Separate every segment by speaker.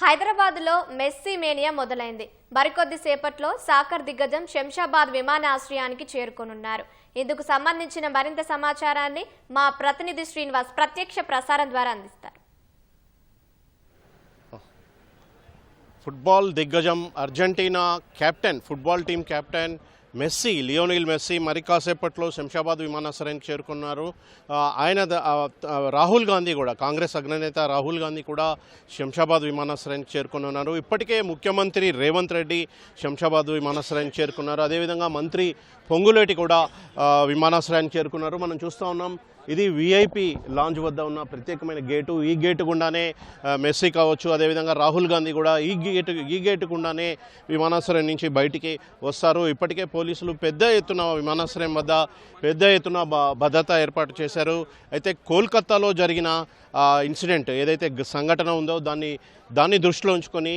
Speaker 1: హైదరాబాద్లో messy mania మొదలైంది. మరికొద్ది సేపట్లో సాకర్ దిగ్గజం శంషాబాద్ విమానాశ్రయానికి చేరుకోనున్నారు. ఇందుకు సంబంధించిన మరింత సమాచారాన్ని మా ప్రతినిధి శ్రీనివాస్ ప్రత్యక్ష ప్రసారం ద్వారా అందిస్తారు.
Speaker 2: ఫుట్బాల్ దిగ్గజం Argentina captain, football team captain Messi, Lionel Messi మరి కాసేపట్లో శంషాబాద్ విమానాశ్రయానికి చేరుకున్నారు. ఆయన రాహుల్ గాంధీ కూడా, కాంగ్రెస్ అగ్రనేత రాహుల్ గాంధీ కూడా శంషాబాద్ విమానాశ్రయానికి చేరుకున్నారు. ఇప్పటికే ముఖ్యమంత్రి రేవంత్ రెడ్డి శంషాబాద్ విమానాశ్రయానికి చేరుకున్నారు. అదేవిధంగా మంత్రి పొంగులేటి కూడా విమానాశ్రయానికి చేరుకున్నారు. మనం చూస్తూ ఉన్నాం, ఇది విఐపి లాంజ్ వద్ద ఉన్న ప్రత్యేకమైన గేటు. ఈ గేటు గుండానే మెస్సీ కావచ్చు, అదేవిధంగా రాహుల్ గాంధీ కూడా ఈ గేటు గుండానే విమానాశ్రయం నుంచి బయటికి వస్తారు. ఇప్పటికే పోలీసులు పెద్ద ఎత్తున విమానాశ్రయం వద్ద పెద్ద ఎత్తున భద్రత ఏర్పాటు చేశారు. అయితే కోల్కతాలో జరిగిన ఇన్సిడెంట్ ఏదైతే సంఘటన ఉందో దాన్ని దృష్టిలో ఉంచుకొని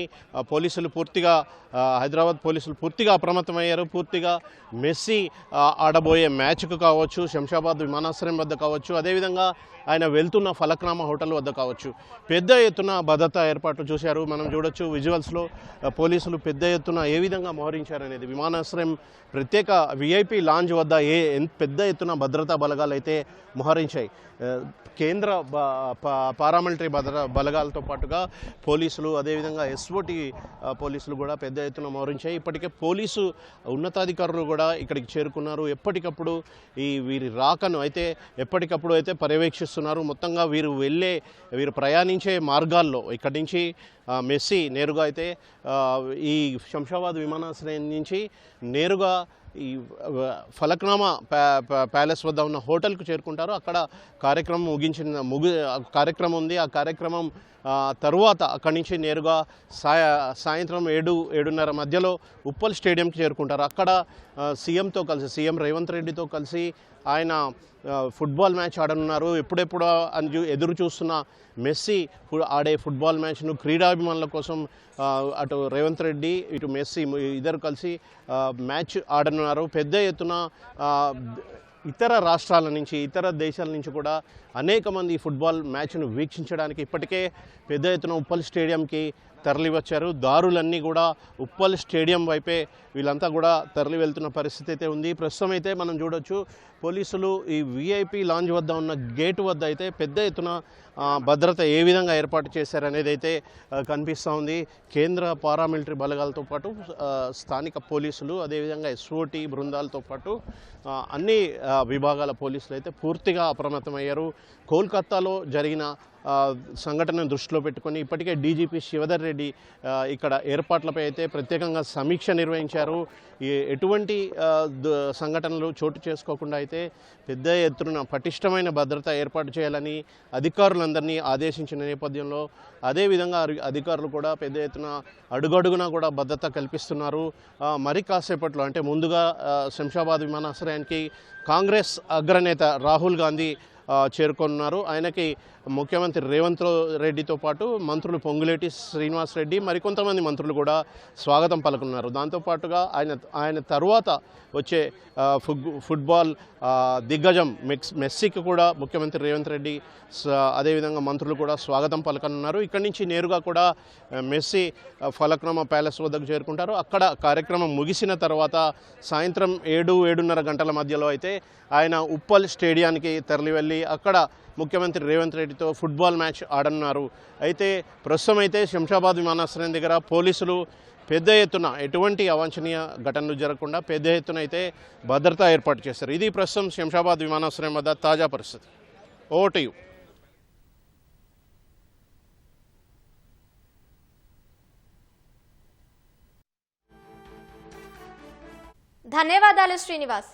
Speaker 2: పోలీసులు పూర్తిగా, హైదరాబాద్ పోలీసులు పూర్తిగా అప్రమత్తమయ్యారు. పూర్తిగా మెస్సీ ఆడబోయే మ్యాచ్కు కావచ్చు, శంషాబాద్ విమానాశ్రయం వద్ద కావచ్చు, అదేవిధంగా ఆయన వెళ్తున్న ఫలక్నామా హోటల్ వద్ద కావచ్చు, పెద్ద ఎత్తున భద్రతా ఏర్పాట్లు చూశారు. మనం చూడొచ్చు విజువల్స్లో పోలీసులు పెద్ద ఎత్తున ఏ విధంగా మోహరించారనేది. విమానాశ్రయం ప్రత్యేక విఐపి లాంజ్ వద్ద పెద్ద ఎత్తున భద్రతా బలగాలు అయితే మోహరించాయి. కేంద్ర పారామిలిటరీ బలగాలతో పాటుగా పోలీసులు, అదేవిధంగా ఎస్ఓటి పోలీసులు కూడా పెద్ద ఎత్తున మోహరించాయి. ఇప్పటికే పోలీసు ఉన్నతాధికారులు కూడా ఇక్కడికి చేరుకున్నారు. ఎప్పటికప్పుడు వీరి రాకను అయితే ఎప్పటికప్పుడు అయితే పర్యవేక్షిస్తున్నారు. మొత్తంగా వీరు ప్రయాణించే మార్గాల్లో ఇక్కడి నుంచి మెస్సీ నేరుగా అయితే ఈ శంషాబాద్ విమానాశ్రయం నుంచి నేరుగా ఈ ఫలక్నామా ప్యాలెస్ వద్ద ఉన్న హోటల్కు చేరుకుంటారు. అక్కడ కార్యక్రమం కార్యక్రమం ఉంది. ఆ కార్యక్రమం తరువాత అక్కడి నుంచి నేరుగా సాయంత్రం 7-7:30 మధ్యలో ఉప్పల్ స్టేడియంకి చేరుకుంటారు. అక్కడ సీఎం రేవంత్ రెడ్డితో కలిసి ఆయన ఫుట్బాల్ మ్యాచ్ ఆడనున్నారు. ఎప్పుడెప్పుడు అని ఎదురు చూస్తున్న మెస్సీ ఆడే ఫుట్బాల్ మ్యాచ్ను క్రీడాభిమానుల కోసం అటు రేవంత్ రెడ్డి, ఇటు మెస్సీ ఇద్దరు కలిసి మ్యాచ్ ఆడనున్నారు. పెద్ద ఎత్తున ఇతర రాష్ట్రాల నుంచి, ఇతర దేశాల నుంచి కూడా అనేక మంది ఫుట్బాల్ మ్యాచ్ను వీక్షించడానికి ఇప్పటికే పెద్ద ఎత్తున ఉప్పల్ స్టేడియంకి తరలివచ్చారు. దారులన్నీ కూడా ఉప్పల్ స్టేడియం వైపే వీళ్ళంతా కూడా తరలి వెళ్తున్న పరిస్థితి అయితే ఉంది. ప్రస్తుతం అయితే మనం చూడొచ్చు, పోలీసులు ఈ విఐపి లాంజ్ వద్ద ఉన్న గేటు వద్ద అయితే పెద్ద ఎత్తున భద్రత ఏ విధంగా ఏర్పాటు చేశారనేది అయితే కనిపిస్తూ ఉంది. కేంద్ర పారామిలిటరీ బలగాలతో పాటు స్థానిక పోలీసులు, అదేవిధంగా ఎస్ఓటి బృందాలతో పాటు అన్ని విభాగాల పోలీసులు అయితే పూర్తిగా అప్రమత్తమయ్యారు. కోల్కతాలో జరిగిన సంఘటనను దృష్టిలో పెట్టుకొని ఇప్పటికే డీజీపీ శివధర్ రెడ్డి ఇక్కడ ఏర్పాట్లపై అయితే ప్రత్యేకంగా సమీక్ష నిర్వహించారు. ఎటువంటి సంఘటనలు చోటు చేసుకోకుండా అయితే పెద్ద ఎత్తున పటిష్టమైన భద్రత ఏర్పాటు చేయాలని అధికారులందరినీ ఆదేశించిన నేపథ్యంలో అదేవిధంగా అధికారులు కూడా పెద్ద ఎత్తున అడుగడుగునా కూడా భద్రత కల్పిస్తున్నారు. మరి కాసేపట్లో అంటే ముందుగా శంషాబాద్ విమానాశ్రయానికి కాంగ్రెస్ అగ్రనేత రాహుల్ గాంధీ చేరుకున్నారు. ఆయనకి ముఖ్యమంత్రి రేవంత్ రెడ్డితో పాటు మంత్రులు పొంగులేటి శ్రీనివాస్ రెడ్డి, మరికొంతమంది మంత్రులు కూడా స్వాగతం పలుకున్నారు. దాంతోపాటుగా ఆయన తరువాత వచ్చే ఫుట్బాల్ దిగ్గజం మెస్సీకి కూడా ముఖ్యమంత్రి రేవంత్ రెడ్డి అదేవిధంగా మంత్రులు కూడా స్వాగతం పలకనున్నారు. ఇక్కడి నుంచి నేరుగా కూడా మెస్సీ ఫలక్నామా ప్యాలెస్ వద్దకు చేరుకుంటారు. అక్కడ కార్యక్రమం ముగిసిన తర్వాత సాయంత్రం 7-7:30 గంటల మధ్యలో అయితే ఆయన ఉప్పల్ స్టేడియానికి తరలి వెళ్ళి అక్కడ ముఖ్యమంత్రి రేవంత్ రెడ్డితో ఫుట్బాల్ మ్యాచ్ ఆడనున్నారు. అయితే ప్రస్తుతం అయితే శంషాబాద్ విమానాశ్రయం దగ్గర పోలీసులు పెద్ద ఎత్తున ఎటువంటి అవాంఛనీయ ఘటనలు జరగకుండా పెద్ద ఎత్తున అయితే భద్రత ఏర్పాటు చేశారు. ఇది ప్రస్తుతం శంషాబాద్ విమానాశ్రయం వద్ద తాజా పరిస్థితి. Over to you.
Speaker 1: ధన్యవాదాలు శ్రీనివాస్.